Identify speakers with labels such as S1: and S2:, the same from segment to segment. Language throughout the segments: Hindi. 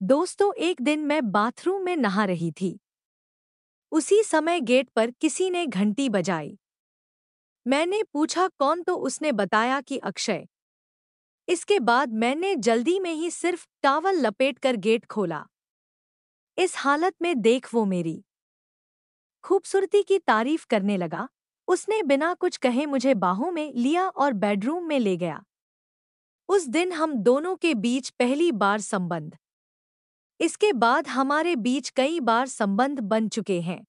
S1: दोस्तों, एक दिन मैं बाथरूम में नहा रही थी। उसी समय गेट पर किसी ने घंटी बजाई। मैंने पूछा कौन, तो उसने बताया कि अक्षय। इसके बाद मैंने जल्दी में ही सिर्फ टॉवल लपेटकर गेट खोला। इस हालत में देख वो मेरी खूबसूरती की तारीफ करने लगा। उसने बिना कुछ कहे मुझे बाहों में लिया और बेडरूम में ले गया। उस दिन हम दोनों के बीच पहली बार संबंध। इसके बाद हमारे बीच कई बार संबंध बन चुके हैं।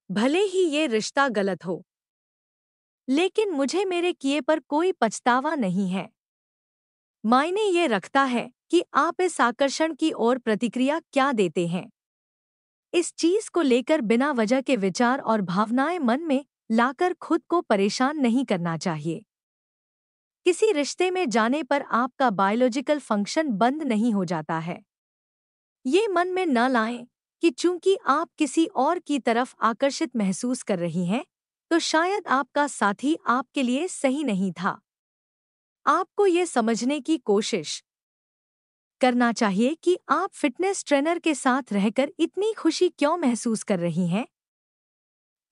S1: भले ही ये रिश्ता गलत हो, लेकिन मुझे मेरे किए पर कोई पछतावा नहीं है। मायने ये रखता है कि आप इस आकर्षण की ओर प्रतिक्रिया क्या देते हैं। इस चीज को लेकर बिना वजह के विचार और भावनाएं मन में लाकर खुद को परेशान नहीं करना चाहिए। किसी रिश्ते में जाने पर आपका बायोलॉजिकल फंक्शन बंद नहीं हो जाता है। ये मन में न लाएं कि चूंकि आप किसी और की तरफ आकर्षित महसूस कर रही हैं, तो शायद आपका साथी आपके लिए सही नहीं था। आपको ये समझने की कोशिश करना चाहिए कि आप फिटनेस ट्रेनर के साथ रहकर इतनी खुशी क्यों महसूस कर रही हैं।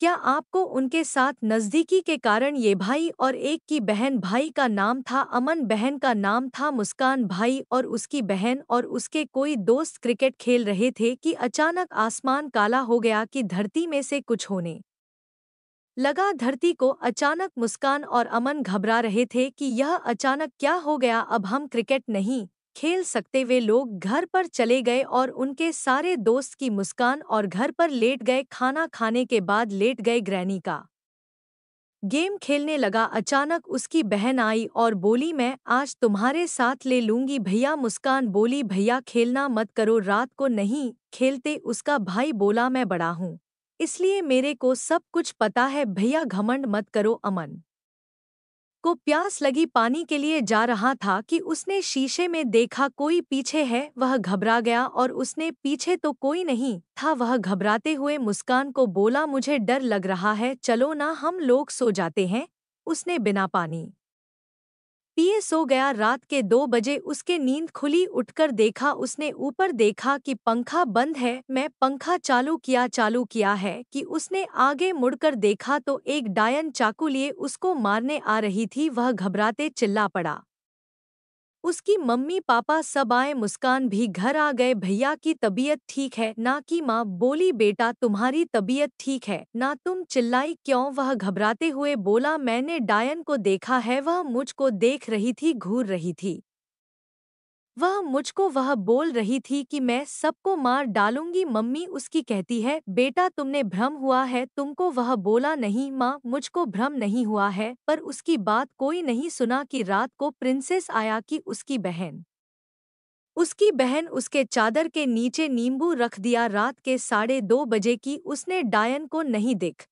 S1: क्या आपको उनके साथ नज़दीकी के कारण ये भाई और एक की बहन, भाई का नाम था अमन, बहन का नाम था मुस्कान, भाई और उसकी बहन और उसके कोई दोस्त क्रिकेट खेल रहे थे कि अचानक आसमान काला हो गया कि धरती में से कुछ होने लगा। धरती को अचानक मुस्कान और अमन घबरा रहे थे कि यह अचानक क्या हो गया, अब हम क्रिकेट नहीं खेल सकते। वे लोग घर पर चले गए और उनके सारे दोस्त की मुस्कान और घर पर लेट गए। खाना खाने के बाद लेट गए। ग्रैनी का गेम खेलने लगा। अचानक उसकी बहन आई और बोली, मैं आज तुम्हारे साथ ले लूंगी। भैया, मुस्कान बोली, भैया खेलना मत करो, रात को नहीं खेलते। उसका भाई बोला, मैं बड़ा हूँ इसलिए मेरे को सब कुछ पता है। भैया घमंड मत करो। अमन को प्यास लगी, पानी के लिए जा रहा था कि उसने शीशे में देखा कोई पीछे है। वह घबरा गया और उसने पीछे तो कोई नहीं था। वह घबराते हुए मुस्कान को बोला, मुझे डर लग रहा है, चलो ना हम लोग सो जाते हैं। उसने बिना पानी पिए सो गया। रात के 2 बजे उसके नींद खुली। उठकर देखा, उसने ऊपर देखा कि पंखा बंद है। मैं पंखा चालू किया है कि उसने आगे मुड़कर देखा तो एक डायन चाकू लिए उसको मारने आ रही थी। वह घबराते चिल्ला पड़ा। उसकी मम्मी पापा सब आए, मुस्कान भी घर आ गए। भैया की तबीयत ठीक है ना? की माँ बोली, बेटा तुम्हारी तबीयत ठीक है ना? तुम चिल्लाई क्यों? वह घबराते हुए बोला, मैंने डायन को देखा है, वह मुझको देख रही थी, घूर रही थी वह बोल रही थी कि मैं सबको मार डालूंगी। मम्मी उसकी कहती है, बेटा तुमने भ्रम हुआ है तुमको। वह बोला, नहीं माँ, मुझको भ्रम नहीं हुआ है। पर उसकी बात कोई नहीं सुना कि रात को प्रिंसेस आया कि उसकी बहन उसके चादर के नीचे नींबू रख दिया। रात के 2:30 बजे की उसने डायन को नहीं देख